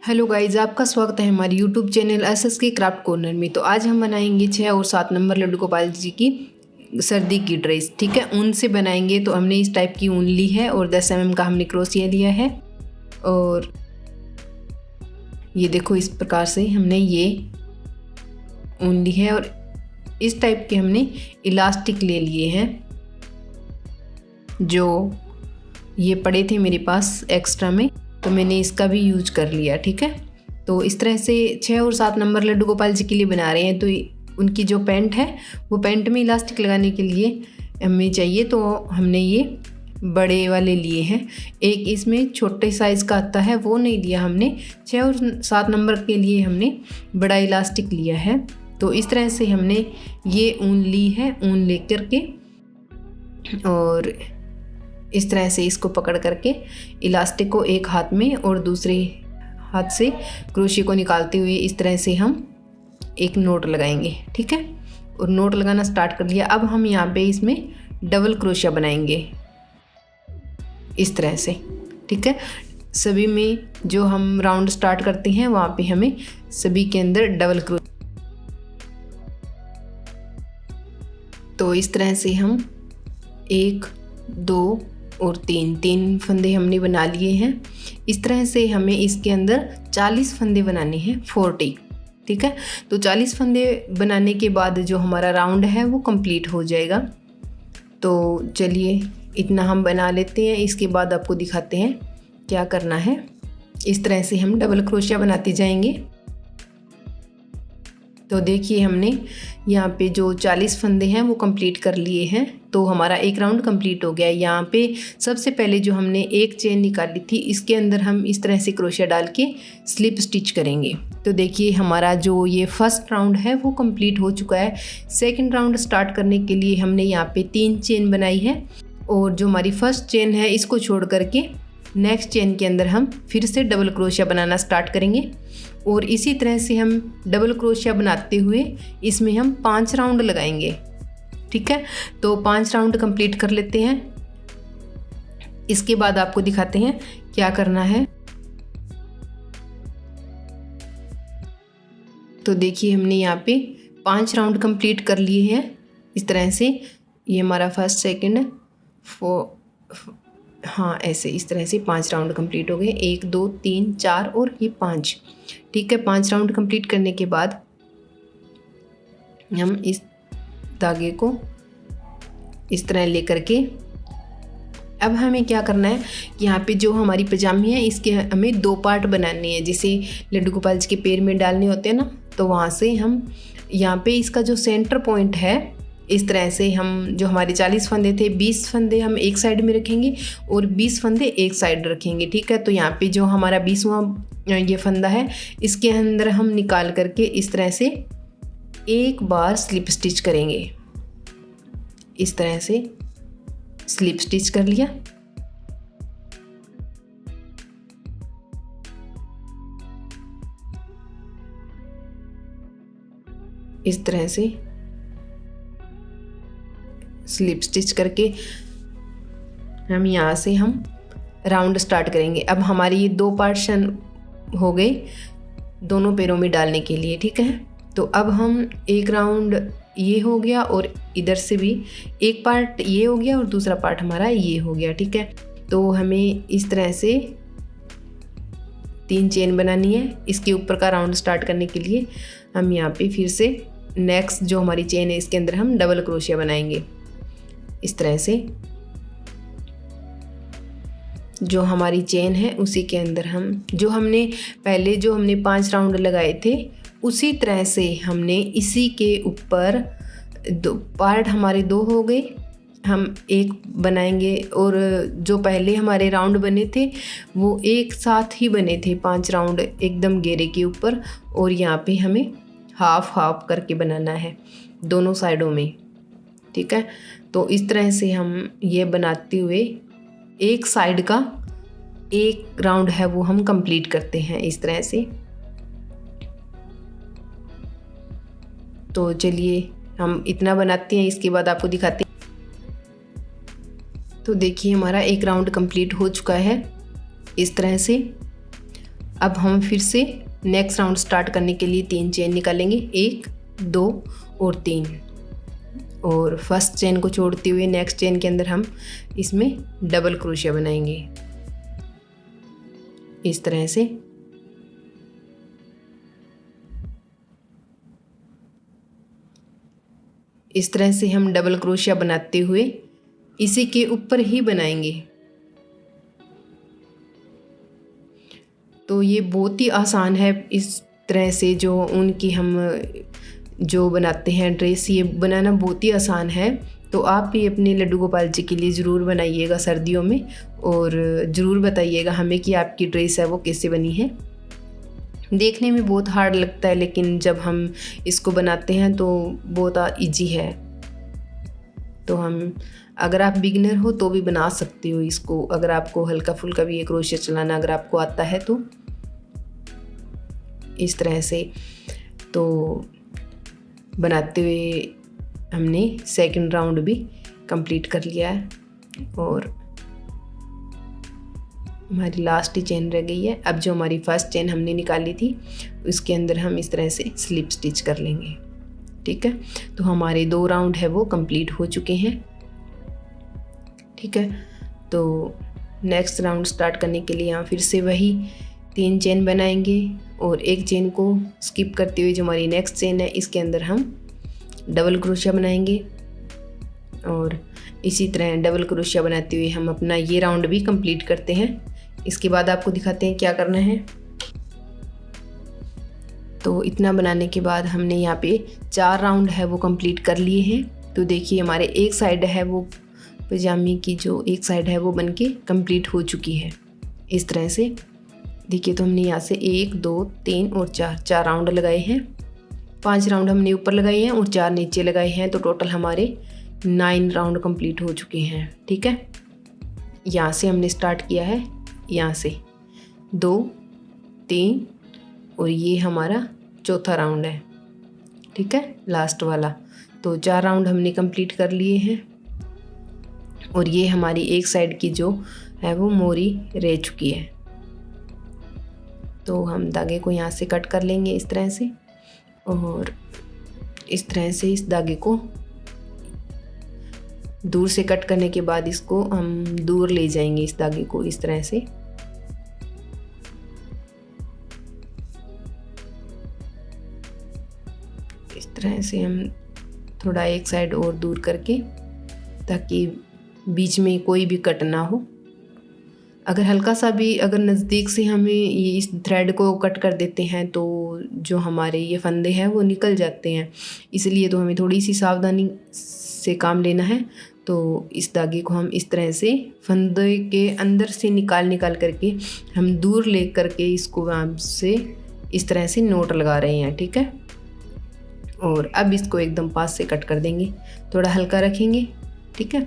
Hello guys, आपका स्वागत है हमारे YouTube channel SSK craft corner में। तो आज हम बनाएंगे 6 और 7 नंबर लड्डू गोपाल जी की सर्दी की ड्रेस। ठीक है, ऊन से बनाएंगे। तो हमने इस टाइप की ऊन ली है और 10 mm का हमने क्रोशिया लिया है। और ये देखो, इस प्रकार से हमने ये ऊन ली है और इस टाइप के हमने इलास्टिक ले लिए हैं जो ये पड़े थे मेरे पास एक्स्ट्रा में, तो मैंने इसका भी यूज कर लिया। ठीक है, तो इस तरह से 6 और 7 नंबर लड्डू गोपाल जी के लिए बना रहे हैं। तो उनकी जो पैंट है वो पैंट में इलास्टिक लगाने के लिए हमें चाहिए, तो हमने ये बड़े वाले लिए हैं। एक इसमें छोटे साइज़ का आता है, वो नहीं लिया हमने। 6 और 7 नंबर के लिए हमने बड़ा इलास्टिक लिया है। तो इस तरह से हमने ये ऊन ली है। ऊन लेकर के और इस तरह से इसको पकड़ करके इलास्टिक को एक हाथ में और दूसरे हाथ से क्रोशिया को निकालते हुए इस तरह से हम एक नोट लगाएंगे। ठीक है, और नोट लगाना स्टार्ट कर लिया। अब हम यहाँ पे इसमें डबल क्रोशिया बनाएंगे इस तरह से। ठीक है, सभी में जो हम राउंड स्टार्ट करते हैं वहाँ पे हमें सभी के अंदर डबल क्रोशिया। तो इस तरह से हम 1, 2 और 3 फंदे हमने बना लिए हैं। इस तरह से हमें इसके अंदर 40 फंदे बनाने हैं, 40। ठीक है, तो 40 फंदे बनाने के बाद जो हमारा राउंड है वो कंप्लीट हो जाएगा। तो चलिए इतना हम बना लेते हैं, इसके बाद आपको दिखाते हैं क्या करना है। इस तरह से हम डबल क्रोशिया बनाते जाएंगे। तो देखिए, हमने यहाँ पे जो 40 फंदे हैं वो कंप्लीट कर लिए हैं। तो हमारा एक राउंड कंप्लीट हो गया। यहाँ पे सबसे पहले जो हमने एक चेन निकाली थी, इसके अंदर हम इस तरह से क्रोशिया डाल के स्लिप स्टिच करेंगे। तो देखिए, हमारा जो ये फर्स्ट राउंड है वो कंप्लीट हो चुका है। सेकंड राउंड स्टार्ट करने के लिए हमने यहाँ पे 3 चेन बनाई है और जो हमारी फर्स्ट चेन है इसको छोड़ करके नेक्स्ट चेन के अंदर हम फिर से डबल क्रोशिया बनाना स्टार्ट करेंगे। और इसी तरह से हम डबल क्रोशिया बनाते हुए इसमें हम 5 राउंड लगाएंगे। ठीक है, तो 5 राउंड कंप्लीट कर लेते हैं। इसके बाद आपको दिखाते हैं क्या करना है। तो देखिए, हमने यहाँ पे 5 राउंड कंप्लीट कर लिए हैं इस तरह से। ये हमारा फर्स्ट, सेकंड, हाँ ऐसे इस तरह से 5 राउंड कंप्लीट हो गए। 1, 2, 3, 4 और ये 5। ठीक है, 5 राउंड कंप्लीट करने के बाद हम इस धागे को इस तरह लेकर के अब हमें क्या करना है, यहाँ पे जो हमारी पजामी है इसके हमें 2 पार्ट बनाने हैं। जैसे लड्डू गोपाल जी के पैर में डालने होते हैं ना, तो वहाँ से हम यहाँ पे इसका जो सेंटर पॉइंट है इस तरह से हम जो हमारे 40 फंदे थे, 20 फंदे हम एक साइड में रखेंगे और 20 फंदे एक साइड रखेंगे। ठीक है, तो यहाँ पे जो हमारा 20वां ये फंदा है इसके अंदर हम निकाल करके इस तरह से एक बार स्लिप स्टिच करेंगे। इस तरह से स्लिप स्टिच कर लिया। इस तरह से स्लिप स्टिच करके हम यहाँ से हम राउंड स्टार्ट करेंगे। अब हमारी ये 2 पार्टीशन हो गए दोनों पैरों में डालने के लिए। ठीक है, तो अब हम एक राउंड ये हो गया और इधर से भी एक पार्ट ये हो गया और दूसरा पार्ट हमारा ये हो गया। ठीक है, तो हमें इस तरह से 3 चेन बनानी है। इसके ऊपर का राउंड स्टार्ट करने के लिए हम यहाँ पे फिर से नेक्स्ट जो हमारी चेन है इसके अंदर हम डबल क्रोशिया बनाएंगे। इस तरह से जो हमारी चेन है उसी के अंदर हम जो हमने पहले 5 राउंड लगाए थे उसी तरह से हमने इसी के ऊपर 2 पार्ट हमारे 2 हो गए, हम एक बनाएंगे। और जो पहले हमारे राउंड बने थे वो एक साथ ही बने थे, 5 राउंड एकदम घेरे के ऊपर। और यहाँ पे हमें हाफ हाफ करके बनाना है दोनों साइडों में। ठीक है, तो इस तरह से हम ये बनाते हुए एक साइड का एक राउंड है वो हम कंप्लीट करते हैं इस तरह से। तो चलिए हम इतना बनाते हैं, इसके बाद आपको दिखाते हैं। तो देखिए, हमारा एक राउंड कंप्लीट हो चुका है इस तरह से। अब हम फिर से नेक्स्ट राउंड स्टार्ट करने के लिए 3 चेन निकालेंगे, 1, 2 और 3, और फर्स्ट चेन को छोड़ते हुए नेक्स्ट चेन के अंदर हम इसमें डबल क्रोशिया बनाएंगे इस तरह से। इस तरह से हम डबल क्रोशिया बनाते हुए इसी के ऊपर ही बनाएंगे। तो ये बहुत ही आसान है, इस तरह से जो ऊन की हम जो बनाते हैं ड्रेस, ये बनाना बहुत ही आसान है। तो आप भी अपने लड्डू गोपाल जी के लिए ज़रूर बनाइएगा सर्दियों में, और ज़रूर बताइएगा हमें कि आपकी ड्रेस है वो कैसे बनी है। देखने में बहुत हार्ड लगता है, लेकिन जब हम इसको बनाते हैं तो बहुत ईजी है। तो हम, अगर आप बिगिनर हो तो भी बना सकते हो इसको, अगर आपको हल्का फुल्का भी ये क्रोशिया चलाना अगर आपको आता है तो। इस तरह से तो बनाते हुए हमने सेकंड राउंड भी कंप्लीट कर लिया है, और हमारी लास्ट ही चेन रह गई है। अब जो हमारी फर्स्ट चेन हमने निकाली थी उसके अंदर हम इस तरह से स्लिप स्टिच कर लेंगे, ठीक है। तो हमारे 2 राउंड है वो कंप्लीट हो चुके हैं, ठीक है। तो नेक्स्ट राउंड स्टार्ट करने के लिए हम फिर से वही 3 चेन बनाएंगे, और एक चेन को स्किप करते हुए जो हमारी नेक्स्ट चेन है इसके अंदर हम डबल क्रोशिया बनाएंगे, और इसी तरह डबल क्रोशिया बनाते हुए हम अपना ये राउंड भी कंप्लीट करते हैं। इसके बाद आपको दिखाते हैं क्या करना है। तो इतना बनाने के बाद हमने यहाँ पे 4 राउंड है वो कंप्लीट कर लिए हैं। तो देखिए हमारे एक साइड है वो पजामे की जो एक साइड है वो बनके कंप्लीट हो चुकी है इस तरह से। देखिए तो हमने यहाँ से 1, 2, 3 और 4 राउंड लगाए हैं। 5 राउंड हमने ऊपर लगाए हैं और 4 नीचे लगाए हैं, तो टोटल हमारे 9 राउंड कंप्लीट हो चुके हैं, ठीक है। यहाँ से हमने स्टार्ट किया है, यहाँ से 2, 3 और ये हमारा चौथा राउंड है, ठीक है, लास्ट वाला। तो 4 राउंड हमने कंप्लीट कर लिए हैं, और ये हमारी एक साइड की जो है वो मोरी रह चुकी है। तो हम धागे को यहाँ से कट कर लेंगे इस तरह से, और इस तरह से इस धागे को दूर से कट करने के बाद इसको हम दूर ले जाएंगे, इस धागे को इस तरह से। इस तरह से हम थोड़ा एक साइड और दूर करके, ताकि बीच में कोई भी कट ना हो। अगर हल्का सा भी अगर नज़दीक से हमें ये इस थ्रेड को कट कर देते हैं तो जो हमारे ये फंदे हैं वो निकल जाते हैं, इसलिए तो हमें थोड़ी सी सावधानी से काम लेना है। तो इस धागे को हम इस तरह से फंदे के अंदर से निकाल करके हम दूर ले करके इसको वहाँ से इस तरह से नोट लगा रहे हैं, ठीक है। और अब इसको एकदम पास से कट कर देंगे, थोड़ा हल्का रखेंगे, ठीक है।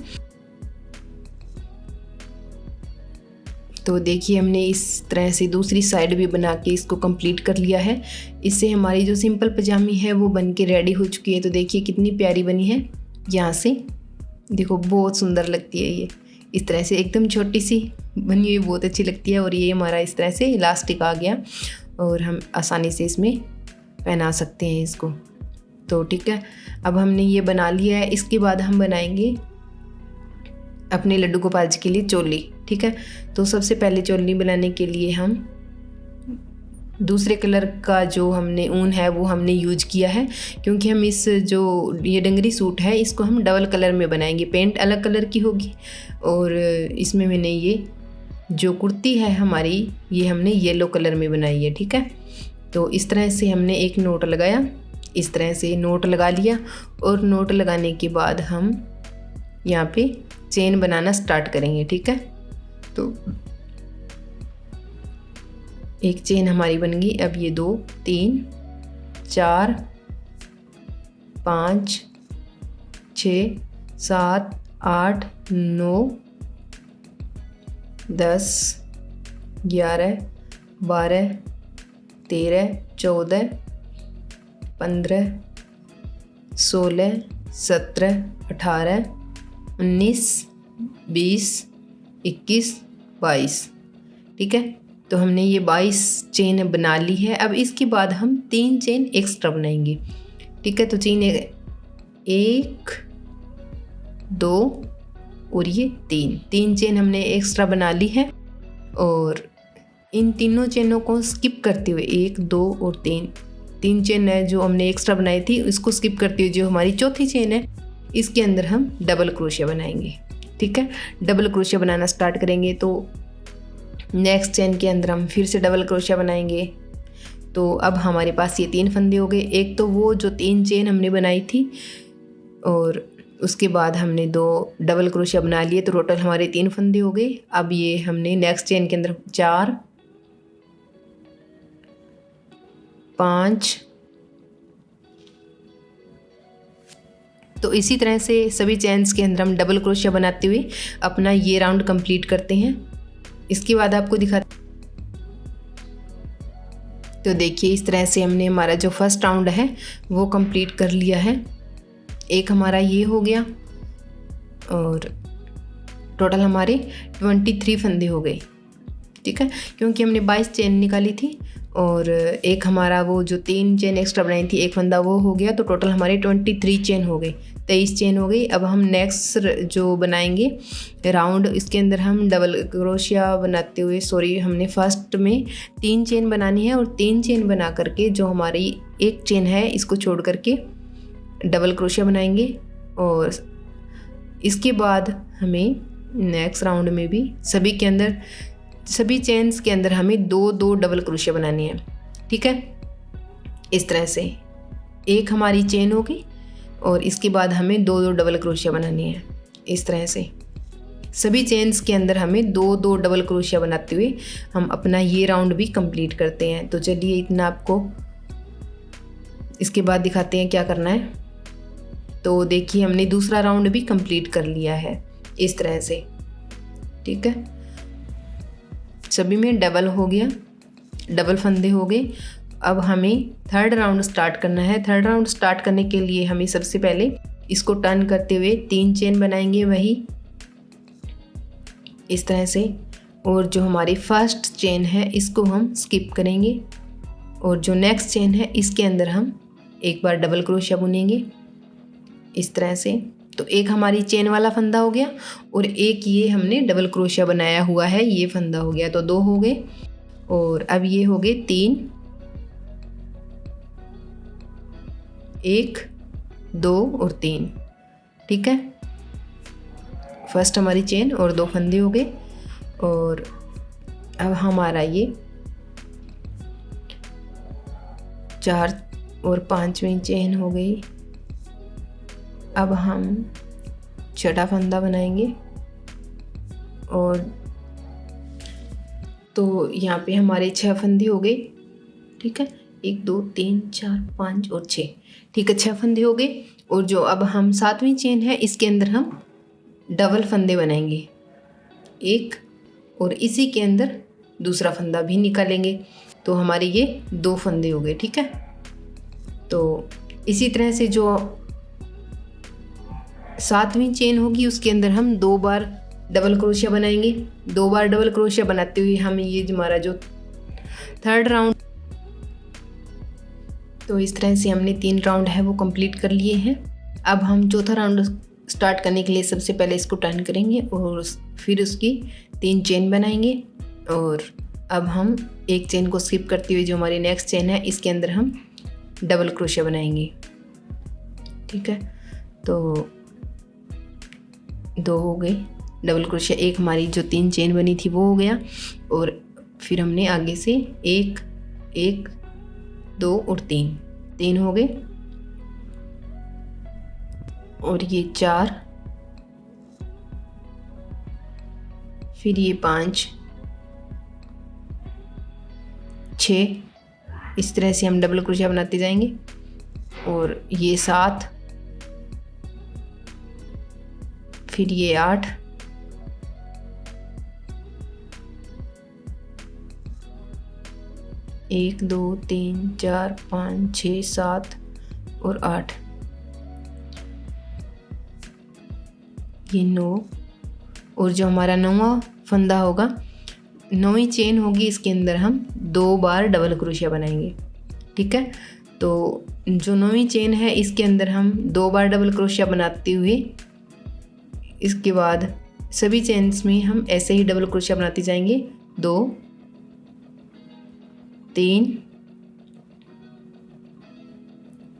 तो देखिए हमने इस तरह से दूसरी साइड भी बना के इसको कंप्लीट कर लिया है। इससे हमारी जो सिंपल पजामी है वो बन के रेडी हो चुकी है। तो देखिए कितनी प्यारी बनी है, यहाँ से देखो बहुत सुंदर लगती है ये, इस तरह से एकदम छोटी सी बनी हुई बहुत अच्छी लगती है। और ये हमारा इस तरह से इलास्टिक आ गया और हम आसानी से इसमें पहना सकते हैं इसको। तो ठीक है, अब हमने ये बना लिया है। इसके बाद हम बनाएंगे अपने लड्डू गोपाल जी के लिए चोली, ठीक है। तो सबसे पहले चोली बनाने के लिए हम दूसरे कलर का जो हमने ऊन है वो हमने यूज किया है, क्योंकि हम इस जो ये डंगरी सूट है इसको हम डबल कलर में बनाएंगे। पेंट अलग कलर की होगी और इसमें मैंने ये जो कुर्ती है हमारी ये हमने येलो कलर में बनाई है, ठीक है। तो इस तरह से हमने एक नोट लगाया, इस तरह से नोट लगा लिया। और नोट लगाने के बाद हम यहाँ पे चेन बनाना स्टार्ट करेंगे, ठीक है। तो एक चेन हमारी बन गई। अब ये 2, 3, 4, 5, 6, 7, 8, 9, 10, 11, 12, 13, 14, 15, 16, 17, 18, 19, 20, 21, 22, ठीक है। तो हमने ये 22 चेन बना ली है। अब इसके बाद हम 3 चेन एक्स्ट्रा बनाएंगे, ठीक है। तो चेन 1 2 और ये 3 चेन हमने एक्स्ट्रा बना ली है। और इन तीनों चेनों को स्किप करते हुए 1 2 और 3 चेन है जो हमने एक्स्ट्रा बनाई थी, इसको स्किप करते हुए जो हमारी चौथी चेन है इसके अंदर हम डबल क्रोशिया बनाएंगे, ठीक है। डबल क्रोशिया बनाना स्टार्ट करेंगे तो नेक्स्ट चेन के अंदर हम फिर से डबल क्रोशिया बनाएंगे। तो अब हमारे पास ये 3 फंदे हो गए। एक तो वो जो 3 चेन हमने बनाई थी और उसके बाद हमने 2 डबल क्रोशिया बना लिए, तो टोटल हमारे 3 फंदे हो गए। अब ये हमने नेक्स्ट चेन के अंदर 4 5, तो इसी तरह से सभी चेन्स के अंदर हम डबल क्रोशिया बनाते हुए अपना ये राउंड कंप्लीट करते हैं। इसके बाद आपको दिखाते, तो देखिए इस तरह से हमने हमारा जो फर्स्ट राउंड है वो कंप्लीट कर लिया है। एक हमारा ये हो गया और टोटल हमारे 23 फंदे हो गए, ठीक है, क्योंकि हमने 22 चेन निकाली थी और एक हमारा वो जो 3 चेन एक्स्ट्रा बनाई थी एक फंदा वो हो गया, तो टोटल हमारे 23 चेन हो गई, 23 चेन हो गई। अब हम नेक्स्ट जो बनाएंगे राउंड, इसके अंदर हम डबल क्रोशिया बनाते हुए, हमने फर्स्ट में 3 चेन बनानी है और 3 चेन बना करके जो हमारी एक चेन है इसको छोड़ करके डबल क्रोशिया बनाएंगे। और इसके बाद हमें नेक्स्ट राउंड में भी सभी चेन्स के अंदर हमें 2 डबल क्रोशिया बनानी है, ठीक है। इस तरह से एक हमारी चेन होगी और इसके बाद हमें 2 डबल क्रोशिया बनानी है। इस तरह से सभी चेन्स के अंदर हमें 2 डबल क्रोशिया बनाते हुए हम अपना ये राउंड भी कंप्लीट करते हैं। तो चलिए इतना आपको इसके बाद दिखाते हैं क्या करना है। तो देखिए हमने दूसरा राउंड भी कंप्लीट कर लिया है इस तरह से, ठीक है। सभी में डबल हो गया, डबल फंदे हो गए। अब हमें थर्ड राउंड स्टार्ट करना है। थर्ड राउंड स्टार्ट करने के लिए हमें सबसे पहले इसको टर्न करते हुए 3 चेन बनाएंगे, वही इस तरह से। और जो हमारी फर्स्ट चेन है इसको हम स्किप करेंगे और जो नेक्स्ट चेन है इसके अंदर हम एक बार डबल क्रोशिया बुनेंगे इस तरह से। तो एक हमारी चेन वाला फंदा हो गया और एक ये हमने डबल क्रोशिया बनाया हुआ है ये फंदा हो गया, तो 2 हो गए। और अब ये हो गए 3, 1 2 और 3, ठीक है। फर्स्ट हमारी चेन और 2 फंदे हो गए। और अब हमारा ये 4 और 5वीं चेन हो गई। अब हम छठा फंदा बनाएंगे और तो यहाँ पे हमारे 6 फंदे हो गए, ठीक है। 1 2 3 4 5 और 6, ठीक है, 6 फंदे हो गए। और जो अब हम 7वीं चेन है इसके अंदर हम डबल फंदे बनाएंगे एक, और इसी के अंदर दूसरा फंदा भी निकालेंगे, तो हमारे ये 2 फंदे हो गए, ठीक है। तो इसी तरह से जो 7वीं चेन होगी उसके अंदर हम 2 बार डबल क्रोशिया बनाएंगे। 2 बार डबल क्रोशिया बनाते हुए हम ये हमारा जो थर्ड राउंड, तो इस तरह से हमने 3 राउंड है वो कंप्लीट कर लिए हैं। अब हम चौथा राउंड स्टार्ट करने के लिए सबसे पहले इसको टर्न करेंगे और फिर उसकी 3 चेन बनाएंगे। और अब हम एक चेन को स्किप करते हुए जो हमारी नेक्स्ट चेन है इसके अंदर हम डबल क्रोशिया बनाएंगे, ठीक है। तो 2 हो गए डबल क्रोशिया। एक हमारी जो 3 चेन बनी थी वो हो गया। और फिर हमने आगे से 1 1 2 और 3 हो गए। और ये 4, फिर ये 5 6, इस तरह से हम डबल क्रोशिया बनाते जाएंगे। और ये 7, फिर ये 8, एक 2 3 4 5 6 7 और 8, ये 9। और जो हमारा 9वां फंदा होगा 9वीं चेन होगी, इसके अंदर हम 2 बार डबल क्रोशिया बनाएंगे। ठीक है, तो जो 9वीं चेन है इसके अंदर हम 2 बार डबल क्रोशिया बनाते हुए इसके बाद सभी चेन्स में हम ऐसे ही डबल क्रोशिया बनाते जाएंगे। 2 3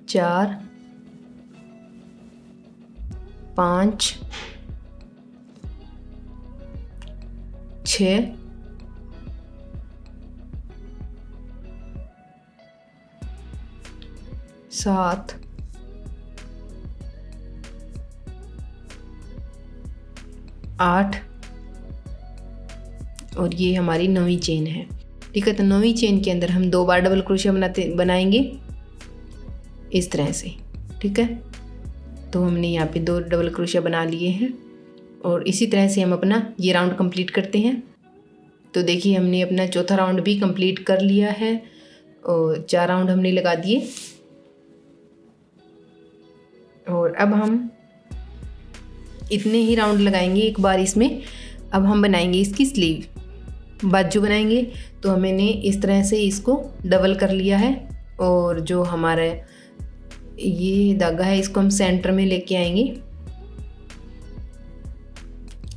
4 5 6 7 8 और ये हमारी 9वीं चेन है। ठीक है, तो 9वीं चेन के अंदर हम 2 बार डबल क्रोशिया बनाएंगे इस तरह से। ठीक है, तो हमने यहाँ पे 2 डबल क्रोशिया बना लिए हैं और इसी तरह से हम अपना ये राउंड कंप्लीट करते हैं। तो देखिए हमने अपना चौथा राउंड भी कंप्लीट कर लिया है और 4 राउंड हमने लगा दिए। और अब हम इतने ही राउंड लगाएंगे एक बार इसमें। अब हम बनाएंगे इसकी स्लीव, बाजू बनाएंगे। तो मैंने इस तरह से इसको डबल कर लिया है और जो हमारा ये धागा है इसको हम सेंटर में लेके आएंगे,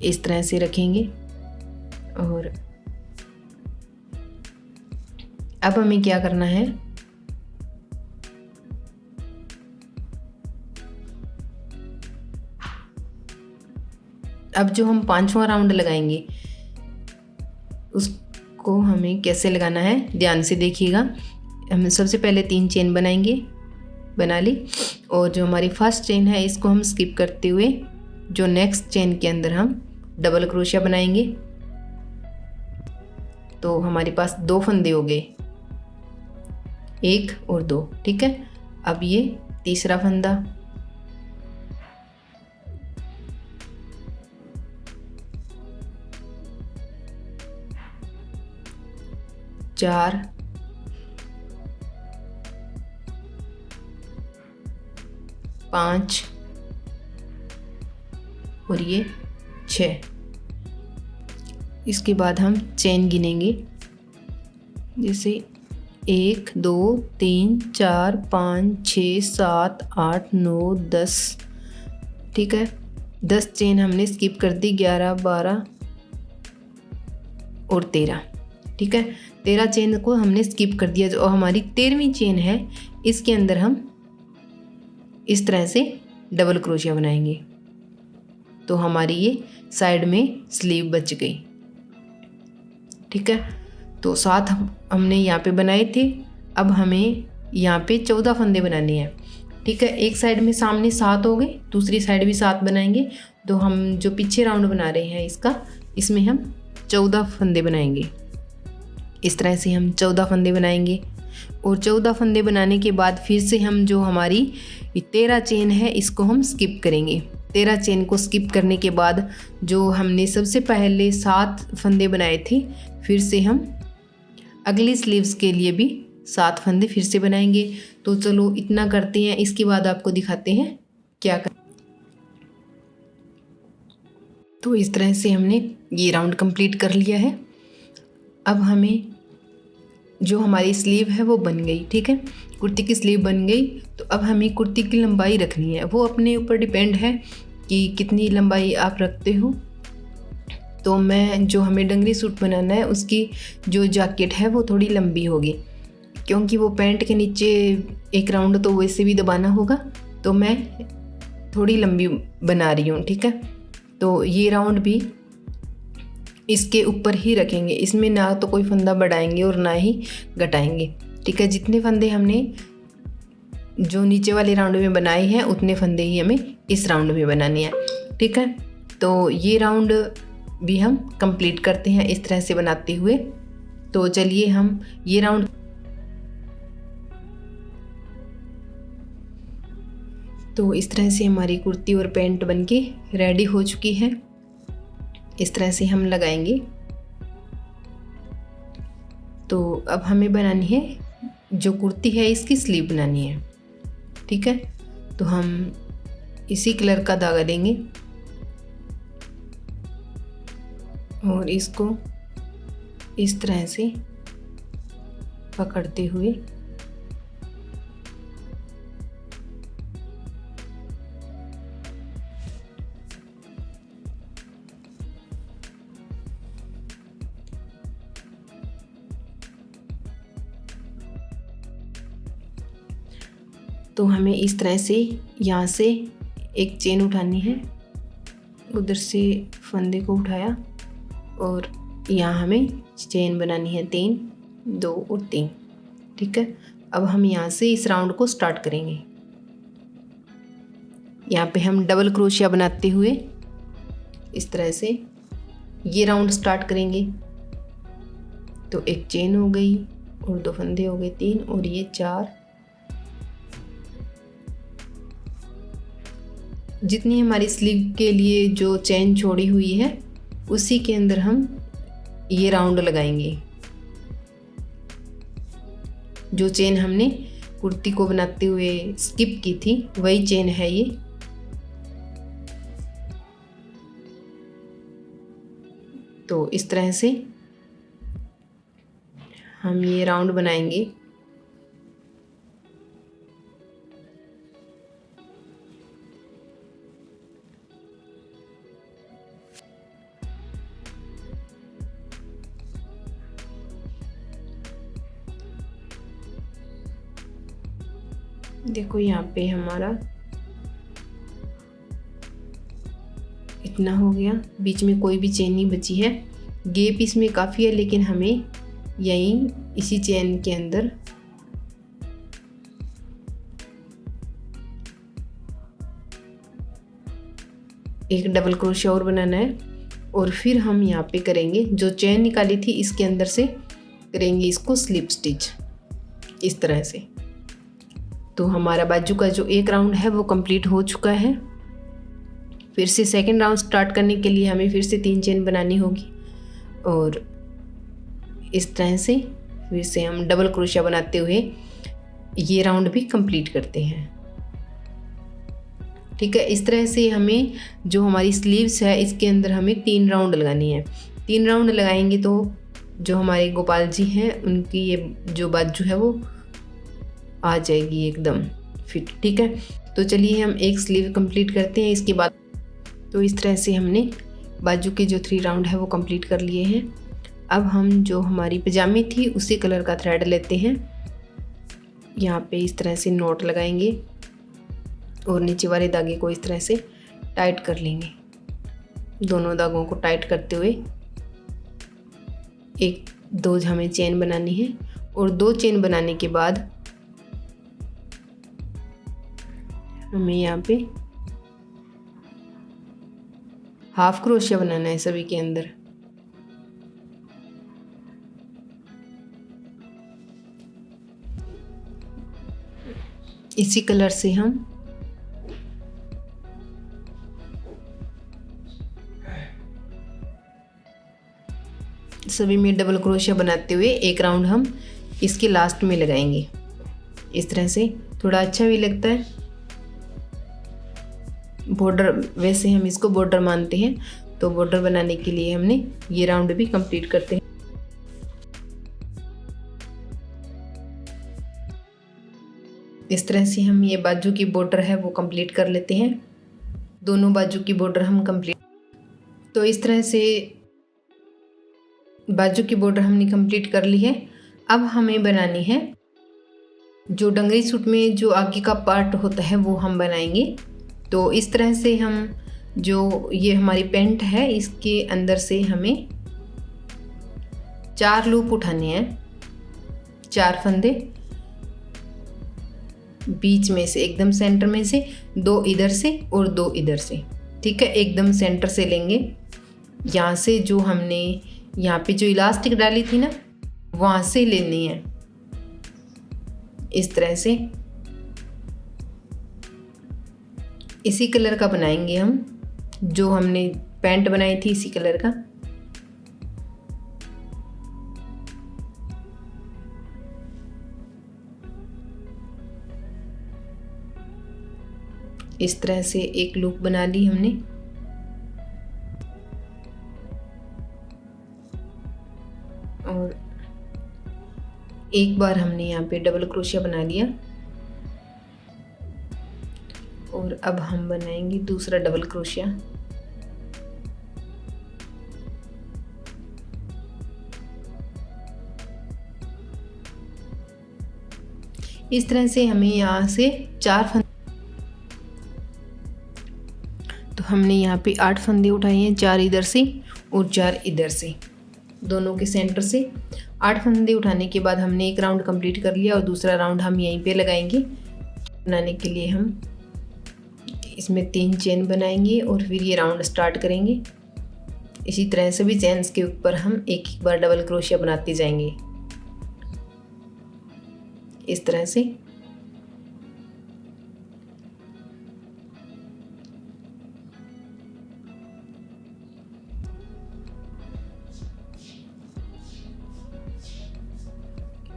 इस तरह से रखेंगे। और अब हमें क्या करना है, अब जो हम 5वां राउंड लगाएंगे उसको हमें कैसे लगाना है ध्यान से देखिएगा। हम सबसे पहले 3 चेन बनाएंगे, बना ली। और जो हमारी फर्स्ट चेन है इसको हम स्किप करते हुए जो नेक्स्ट चेन के अंदर हम डबल क्रोशिया बनाएंगे। तो हमारे पास 2 फंदे हो गए, 1 और 2। ठीक है, अब ये तीसरा फंदा, चार, 5 और ये 6। इसके बाद हम चेन गिनेंगे, जैसे 1 2 3 4 5 6 7 8 9 10। ठीक है, 10 चेन हमने स्किप कर दी, 11 12 और 13। ठीक है, 13 चेन को हमने स्किप कर दिया। जो हमारी 13वीं चेन है इसके अंदर हम इस तरह से डबल क्रोशिया बनाएंगे। तो हमारी ये साइड में स्लीव बच गई। ठीक है, तो 7 हमने यहाँ पे बनाए थे। अब हमें यहाँ पे 14 फंदे बनाने हैं। ठीक है, एक साइड में सामने 7 हो गए, दूसरी साइड भी 7 बनाएंगे। तो हम जो पीछे राउंड बना रहे हैं इसका, इसमें हम 14 फंदे बनाएंगे। इस तरह से हम 14 फंदे बनाएंगे। और 14 फंदे बनाने के बाद फिर से हम जो हमारी 13 चेन है इसको हम स्किप करेंगे। 13 चेन को स्किप करने के बाद जो हमने सबसे पहले 7 फंदे बनाए थे, फिर से हम अगली स्लीव्स के लिए भी 7 फंदे फिर से बनाएंगे। तो चलो इतना करते हैं, इसके बाद आपको दिखाते हैं क्या कर। तो इस तरह से हमने ये राउंड कंप्लीट कर लिया है। अब हमें जो हमारी स्लीव है वो बन गई। ठीक है, कुर्ती की स्लीव बन गई। तो अब हमें कुर्ती की लंबाई रखनी है, वो अपने ऊपर डिपेंड है कि कितनी लंबाई आप रखते हो। तो मैं जो हमें डंगरी सूट बनाना है उसकी जो जैकेट है वो थोड़ी लंबी होगी, क्योंकि वो पैंट के नीचे एक राउंड तो वैसे भी दबाना होगा। तो मैं थोड़ी लंबी बना रही हूँ। ठीक है, तो ये राउंड भी इसके ऊपर ही रखेंगे, इसमें ना तो कोई फंदा बढ़ाएंगे और ना ही घटाएंगे। ठीक है, जितने फंदे हमने जो नीचे वाले राउंड में बनाए हैं उतने फंदे ही हमें इस राउंड में बनाने हैं। ठीक है, तो ये राउंड भी हम कंप्लीट करते हैं इस तरह से बनाते हुए। तो चलिए हम ये राउंड, तो इस तरह से हमारी कुर्ती और पैंट बनके रेडी हो चुकी है। इस तरह से हम लगाएंगे। तो अब हमें बनानी है जो कुर्ती है इसकी स्लीव बनानी है। ठीक है, तो हम इसी कलर का धागा लेंगे और इसको इस तरह से पकड़ते हुए तो हमें इस तरह से यहाँ से एक चेन उठानी है, उधर से फंदे को उठाया और यहाँ हमें चेन बनानी है 3, 2 और 3। ठीक है, अब हम यहाँ से इस राउंड को स्टार्ट करेंगे। यहाँ पे हम डबल क्रोशिया बनाते हुए इस तरह से ये राउंड स्टार्ट करेंगे। तो एक चेन हो गई और 2 फंदे हो गए 3 और ये 4। जितनी हमारी स्लीव के लिए जो चेन छोड़ी हुई है उसी के अंदर हम ये राउंड लगाएंगे। जो चेन हमने कुर्ती को बनाते हुए स्किप की थी वही चेन है ये। तो इस तरह से हम ये राउंड बनाएंगे। देखो यहाँ पे हमारा इतना हो गया, बीच में कोई भी चेन नहीं बची है। गैप इसमें काफ़ी है लेकिन हमें यहीं इसी चेन के अंदर एक डबल क्रोशिया और बनाना है और फिर हम यहाँ पे करेंगे जो चेन निकाली थी इसके अंदर से करेंगे इसको स्लिप स्टिच इस तरह से। तो हमारा बाजू का जो एक राउंड है वो कंप्लीट हो चुका है। फिर से सेकंड राउंड स्टार्ट करने के लिए हमें फिर से 3 चेन बनानी होगी और इस तरह से फिर से हम डबल क्रोशिया बनाते हुए ये राउंड भी कंप्लीट करते हैं। ठीक है, इस तरह से हमें जो हमारी स्लीव्स है इसके अंदर हमें 3 राउंड लगानी है। 3 राउंड लगाएंगे तो जो हमारे गोपाल जी हैं उनकी ये जो बाजू है वो आ जाएगी एकदम फिट। ठीक है, तो चलिए हम एक स्लीव कंप्लीट करते हैं इसके बाद। तो इस तरह से हमने बाजू के जो 3 राउंड है वो कंप्लीट कर लिए हैं। अब हम जो हमारी पजामी थी उसी कलर का थ्रेड लेते हैं, यहाँ पे इस तरह से नॉट लगाएंगे और नीचे वाले धागे को इस तरह से टाइट कर लेंगे। दोनों धागों को टाइट करते हुए 1-2 हमें चेन बनानी है और 2 चेन बनाने के बाद हमें यहाँ पे हाफ क्रोशिया बनाना है सभी के अंदर। इसी कलर से हम सभी में डबल क्रोशिया बनाते हुए एक राउंड हम इसके लास्ट में लगाएंगे। इस तरह से थोड़ा अच्छा भी लगता है। बॉर्डर, वैसे हम इसको बॉर्डर मानते हैं तो बॉर्डर बनाने के लिए हमने ये राउंड भी कंप्लीट करते हैं। इस तरह से हम ये बाजू की बॉर्डर है वो कंप्लीट कर लेते हैं। दोनों बाजू की बॉर्डर हम कंप्लीट, तो इस तरह से बाजू की बॉर्डर हमने कंप्लीट कर ली है। अब हमें बनानी है जो डंगरी सूट में जो आगे का पार्ट होता है वो हम बनाएंगे। तो इस तरह से हम जो ये हमारी पैंट है इसके अंदर से हमें 4 लूप उठाने हैं, 4 फंदे बीच में से, एकदम सेंटर में से 2 इधर से और 2 इधर से। ठीक है, एकदम सेंटर से लेंगे। यहाँ से जो हमने यहाँ पे जो इलास्टिक डाली थी ना वहाँ से लेनी है इस तरह से। इसी कलर का बनाएंगे हम, जो हमने पैंट बनाई थी इसी कलर का। इस तरह से एक लूप बना ली हमने। एक बार हमने यहाँ पे डबल क्रोशिया बना लिया और अब हम बनाएंगे दूसरा डबल क्रोशिया। इस तरह से हमें यहाँ से 4 फंदे, तो हमने यहाँ पे 8 फंदे उठाए हैं, 4 इधर से और 4 इधर से, दोनों के सेंटर से 8 फंदे उठाने के बाद हमने एक राउंड कंप्लीट कर लिया और दूसरा राउंड हम यहीं पे लगाएंगे। बनाने के लिए हम इसमें 3 चेन बनाएंगे और फिर ये राउंड स्टार्ट करेंगे। इसी तरह सभी चेन्स के ऊपर हम एक एक बार डबल क्रोशिया बनाते जाएंगे, इस तरह से।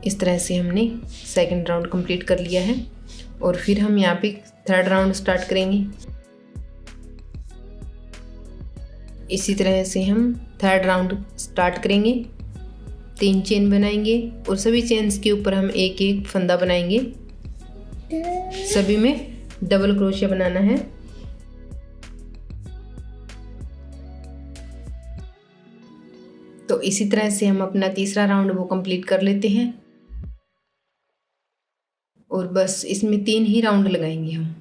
इस तरह से हमने सेकंड राउंड कंप्लीट कर लिया है और फिर हम यहाँ पे थर्ड राउंड स्टार्ट करेंगे। इसी तरह से हम थर्ड राउंड स्टार्ट करेंगे, 3 चेन बनाएंगे और सभी चेन्स के ऊपर हम एक एक फंदा बनाएंगे। सभी में डबल क्रोशिया बनाना है। तो इसी तरह से हम अपना तीसरा राउंड वो कंप्लीट कर लेते हैं और बस इसमें 3 ही राउंड लगाएंगे हम।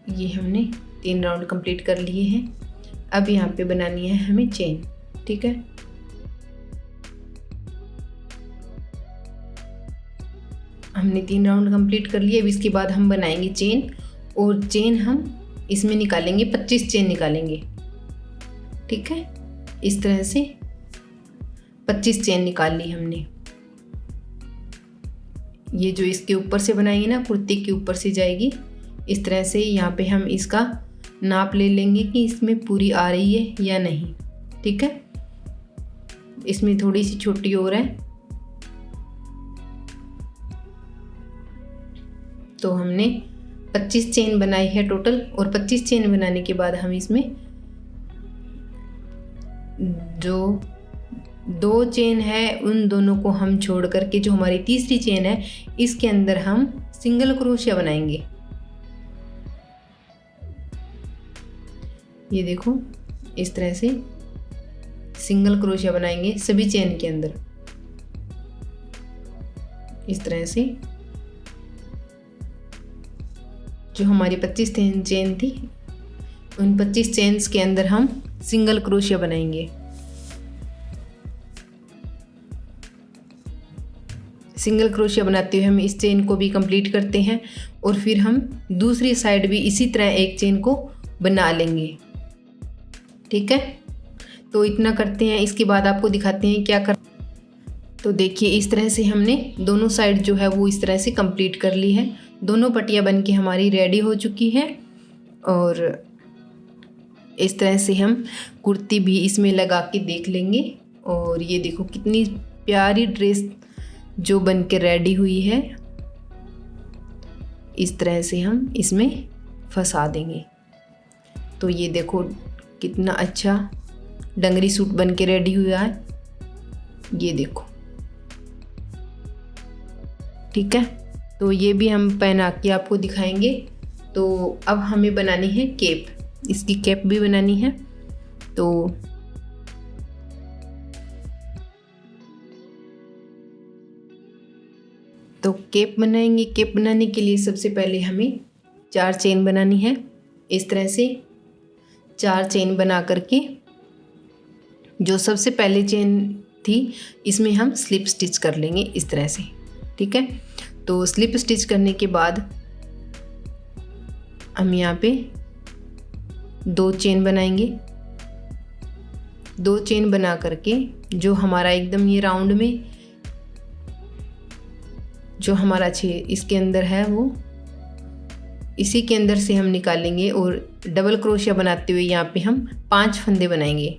ये हमने 3 राउंड कंप्लीट कर लिए हैं। अब यहाँ पे बनानी है हमें चेन, ठीक है। हमने 3 राउंड कंप्लीट कर लिए। अब इसके बाद हम बनाएंगे चेन और चेन हम इसमें निकालेंगे, 25 चेन निकालेंगे, ठीक है। इस तरह से 25 चेन निकाल ली हमने। ये जो इसके ऊपर से बनाएंगे ना, कुर्ती के ऊपर से जाएगी, इस तरह से। यहाँ पे हम इसका नाप ले लेंगे कि इसमें पूरी आ रही है या नहीं, ठीक है। इसमें थोड़ी सी छोटी और है, तो हमने 25 चेन बनाई है टोटल। और 25 चेन बनाने के बाद हम इसमें जो 2 चेन है उन दोनों को हम छोड़ करके जो हमारी तीसरी चेन है इसके अंदर हम सिंगल क्रोशिया बनाएंगे। ये देखो, इस तरह से सिंगल क्रोशिया बनाएंगे सभी चेन के अंदर, इस तरह से। जो हमारी 25 चेन थी उन 25 चेन्स के अंदर हम सिंगल क्रोशिया बनाएंगे। सिंगल क्रोशिया बनाते हुए हम इस चेन को भी कंप्लीट करते हैं और फिर हम दूसरी साइड भी इसी तरह एक चेन को बना लेंगे, ठीक है। तो इतना करते हैं, इसके बाद आपको दिखाते हैं क्या कर। तो देखिए, इस तरह से हमने दोनों साइड जो है वो इस तरह से कंप्लीट कर ली है। दोनों पट्टियाँ बन के हमारी रेडी हो चुकी है और इस तरह से हम कुर्ती भी इसमें लगा के देख लेंगे। और ये देखो कितनी प्यारी ड्रेस जो बन के रेडी हुई है। इस तरह से हम इसमें फंसा देंगे। तो ये देखो कितना अच्छा डंगरी सूट बन के रेडी हुआ है, ये देखो, ठीक है। तो ये भी हम पहना के आपको दिखाएंगे। तो अब हमें बनानी है केप, इसकी कैप भी बनानी है। तो केप बनाएंगे। केप बनाने के लिए सबसे पहले हमें 4 चेन बनानी है। इस तरह से 4 चेन बना करके जो सबसे पहले चेन थी इसमें हम स्लिप स्टिच कर लेंगे, इस तरह से, ठीक है। तो स्लिप स्टिच करने के बाद हम यहाँ पे 2 चेन बनाएंगे। 2 चेन बना करके जो हमारा एकदम ये राउंड में जो हमारा 6 इसके अंदर है वो इसी के अंदर से हम निकालेंगे और डबल क्रोशिया बनाते हुए यहाँ पे हम 5 फंदे बनाएंगे।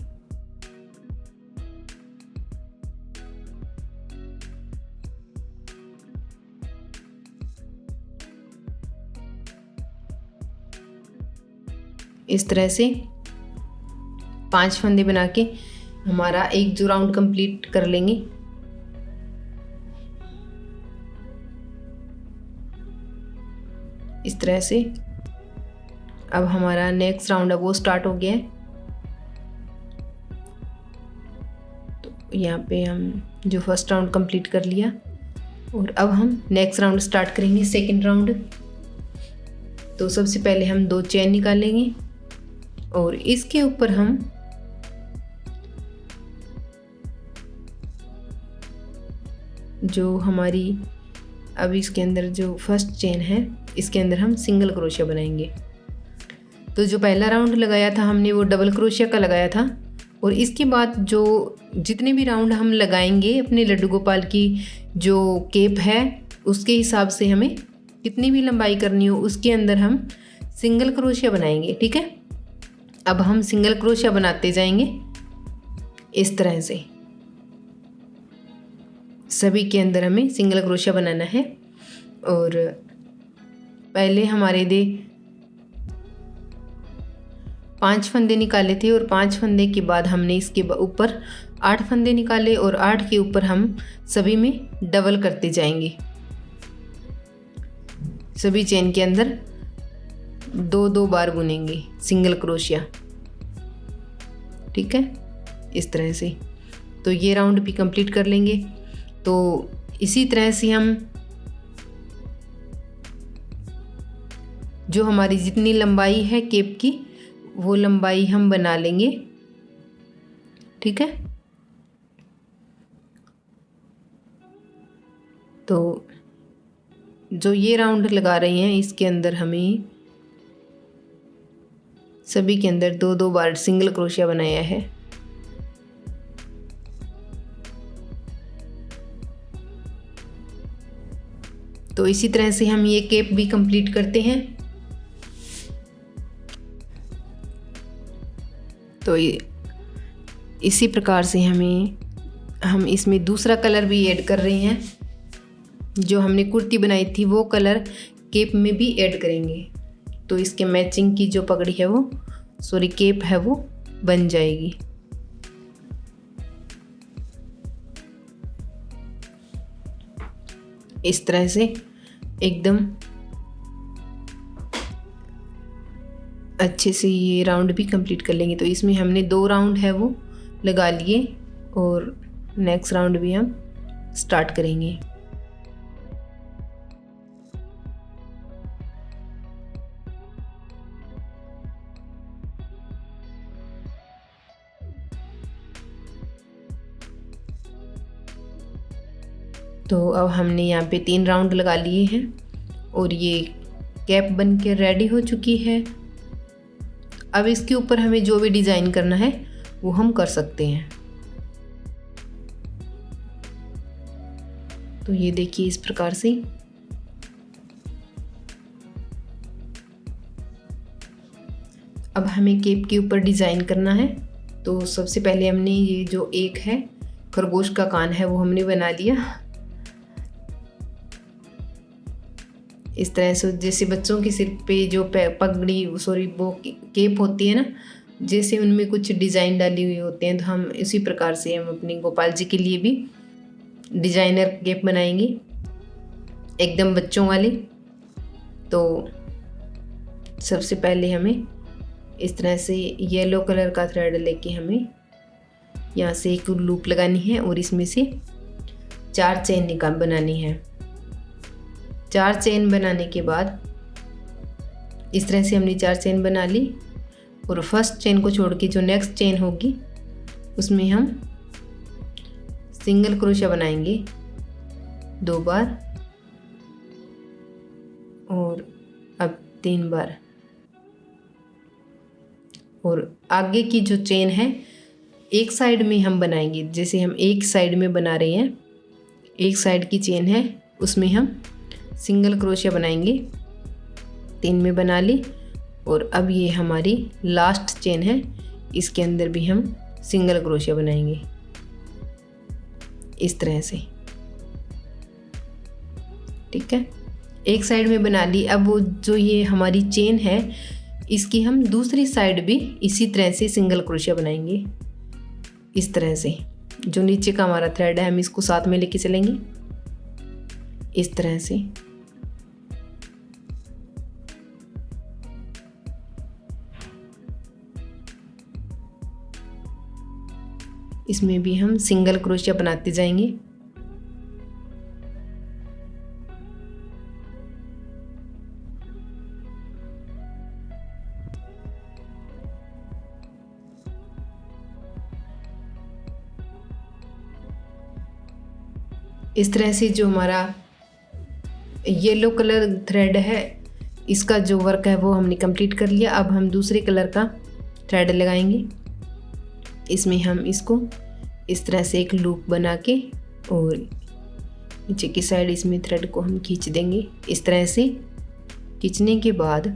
इस तरह से 5 फंदे बना के हमारा एक जो राउंड कंप्लीट कर लेंगे। इस तरह से अब हमारा नेक्स्ट राउंड है वो स्टार्ट हो गया है। तो यहाँ पे हम जो फर्स्ट राउंड कंप्लीट कर लिया और अब हम नेक्स्ट राउंड स्टार्ट करेंगे, सेकंड राउंड। तो सबसे पहले हम 2 चेन निकालेंगे और इसके ऊपर हम जो हमारी अब इसके अंदर जो फर्स्ट चेन है इसके अंदर हम सिंगल क्रोशिया बनाएंगे। तो जो पहला राउंड लगाया था हमने वो डबल क्रोशिया का लगाया था और इसके बाद जो जितने भी राउंड हम लगाएंगे अपने लड्डू गोपाल की जो केप है उसके हिसाब से हमें कितनी भी लंबाई करनी हो उसके अंदर हम सिंगल क्रोशिया बनाएंगे। ठीक है, अब हम सिंगल क्रोशिया बनाते जाएंगे इस तरह से। सभी के अंदर हमें सिंगल क्रोशिया बनाना है और पहले हमारे 5 फंदे निकाले थे और 5 फंदे के बाद हमने इसके ऊपर 8 फंदे निकाले और 8 के ऊपर हम सभी में डबल करते जाएंगे। सभी चेन के अंदर 2-2 बार बुनेंगे सिंगल क्रोशिया। ठीक है, इस तरह से। तो ये राउंड भी कंप्लीट कर लेंगे। तो इसी तरह से हम जो हमारी जितनी लंबाई है केप की वो लंबाई हम बना लेंगे। ठीक है, तो जो ये राउंड लगा रहे हैं इसके अंदर हमें सभी के अंदर 2-2 बार सिंगल क्रोशिया बनाया है। तो इसी तरह से हम ये केप भी कंप्लीट करते हैं। तो इसी प्रकार से हम इसमें दूसरा कलर भी ऐड कर रहे हैं। जो हमने कुर्ती बनाई थी वो कलर केप में भी ऐड करेंगे। तो इसके मैचिंग की जो पगड़ी है वो केप है वो बन जाएगी। इस तरह से एकदम अच्छे से ये राउंड भी कंप्लीट कर लेंगे। तो इसमें हमने 2 राउंड है वो लगा लिए और नेक्स्ट राउंड भी हम स्टार्ट करेंगे। तो अब हमने यहाँ पे 3 राउंड लगा लिए हैं और ये कैप बन के रेडी हो चुकी है। अब इसके ऊपर हमें जो भी डिज़ाइन करना है वो हम कर सकते हैं। तो ये देखिए इस प्रकार से अब हमें केप के ऊपर डिज़ाइन करना है। तो सबसे पहले हमने ये जो एक है खरगोश का कान है वो हमने बना लिया इस तरह से। जैसे बच्चों के सिर पे जो पगड़ी वो केप होती है ना, जैसे उनमें कुछ डिज़ाइन डाली हुई होते हैं, तो हम इसी प्रकार से हम अपने गोपाल जी के लिए भी डिज़ाइनर केप बनाएंगे एकदम बच्चों वाले। तो सबसे पहले हमें इस तरह से येलो कलर का थ्रेड लेके हमें यहाँ से एक लूप लगानी है और इसमें से 4 चेन बनानी है। 4 चेन बनाने के बाद इस तरह से हमने 4 चेन बना ली और फर्स्ट चेन को छोड़ के जो नेक्स्ट चेन होगी उसमें हम सिंगल क्रोशिया बनाएंगे 2 बार और अब 3 बार। और आगे की जो चेन है एक साइड में हम बनाएंगे, जैसे हम एक साइड में बना रहे हैं, एक साइड की चेन है उसमें हम सिंगल क्रोशिया बनाएंगे। 3 में बना ली और अब ये हमारी लास्ट चेन है, इसके अंदर भी हम सिंगल क्रोशिया बनाएंगे इस तरह से। ठीक है, एक साइड में बना ली। अब वो जो ये हमारी चेन है इसकी हम दूसरी साइड भी इसी तरह से सिंगल क्रोशिया बनाएंगे। इस तरह से जो नीचे का हमारा थ्रेड है हम इसको साथ में लेके चलेंगे इस तरह से। इसमें भी हम सिंगल क्रोशिया बनाते जाएंगे। इस तरह से जो हमारा येलो कलर थ्रेड है इसका जो वर्क है वो हमने कंप्लीट कर लिया। अब हम दूसरे कलर का थ्रेड लगाएंगे। इसमें हम इसको इस तरह से एक लूप बना के और नीचे की साइड इसमें थ्रेड को हम खींच देंगे। इस तरह से खींचने के बाद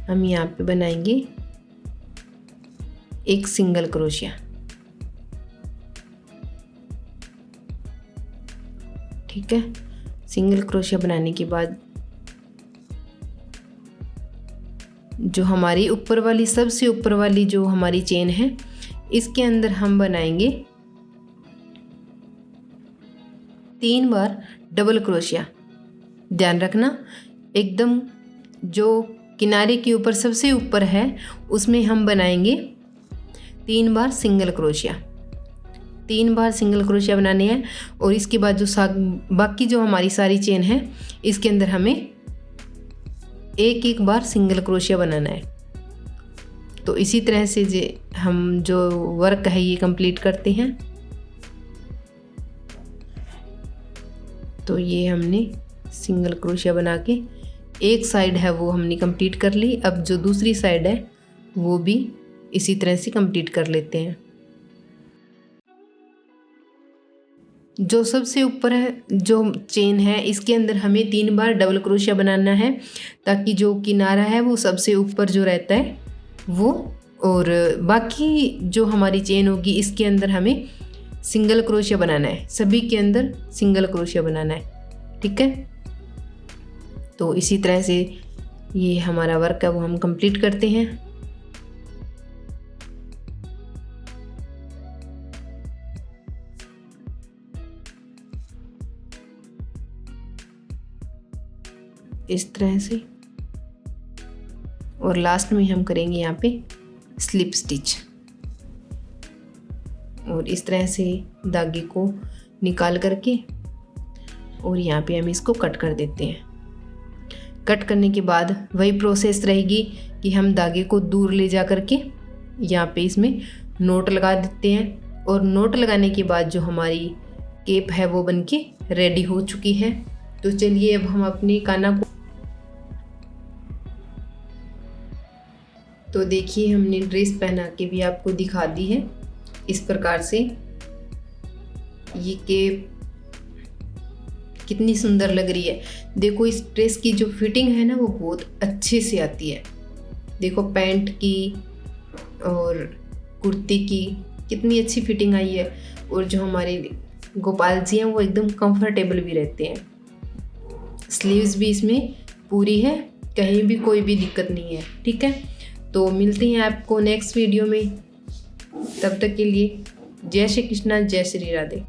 हम यहाँ पे बनाएंगे एक सिंगल क्रोशिया। ठीक है, सिंगल क्रोशिया बनाने के बाद जो हमारी ऊपर वाली सबसे ऊपर वाली जो हमारी चेन है इसके अंदर हम बनाएंगे 3 बार डबल क्रोशिया। ध्यान रखना एकदम जो किनारे के ऊपर सबसे ऊपर है उसमें हम बनाएंगे 3 बार सिंगल क्रोशिया। 3 बार सिंगल क्रोशिया बनाने हैं और इसके बाद जो बाकी जो हमारी सारी चेन है इसके अंदर हमें एक बार सिंगल क्रोशिया बनाना है। तो इसी तरह से हम जो वर्क है ये कंप्लीट करते हैं। तो ये हमने सिंगल क्रोशिया बना के एक साइड है वो हमने कंप्लीट कर ली। अब जो दूसरी साइड है वो भी इसी तरह से कंप्लीट कर लेते हैं। जो सबसे ऊपर है जो चेन है इसके अंदर हमें 3 बार डबल क्रोशिया बनाना है ताकि जो किनारा है वो सबसे ऊपर जो रहता है वो, और बाकी जो हमारी चेन होगी इसके अंदर हमें सिंगल क्रोशिया बनाना है। सभी के अंदर सिंगल क्रोशिया बनाना है। ठीक है, तो इसी तरह से ये हमारा वर्क है वो हम कंप्लीट करते हैं। इस तरह से, और लास्ट में हम करेंगे यहाँ पे स्लिप स्टिच। और इस तरह से धागे को निकाल करके और यहाँ पे हम इसको कट कर देते हैं। कट करने के बाद वही प्रोसेस रहेगी कि हम धागे को दूर ले जा करके यहाँ पे इसमें नोट लगा देते हैं। और नोट लगाने के बाद जो हमारी केप है वो बनके रेडी हो चुकी है। तो चलिए अब हम अपनी काना को, तो देखिए हमने ड्रेस पहना के भी आपको दिखा दी है। इस प्रकार से ये केप कितनी सुंदर लग रही है। देखो इस ड्रेस की जो फिटिंग है ना वो बहुत अच्छे से आती है। देखो पैंट की और कुर्ती की कितनी अच्छी फिटिंग आई है। और जो हमारे गोपाल जी हैं वो एकदम कंफर्टेबल भी रहते हैं। स्लीव्स भी इसमें पूरी है, कहीं भी कोई भी दिक्कत नहीं है। ठीक है, तो मिलते हैं आपको नेक्स्ट वीडियो में। तब तक के लिए जय श्री कृष्णा, जय श्री राधे।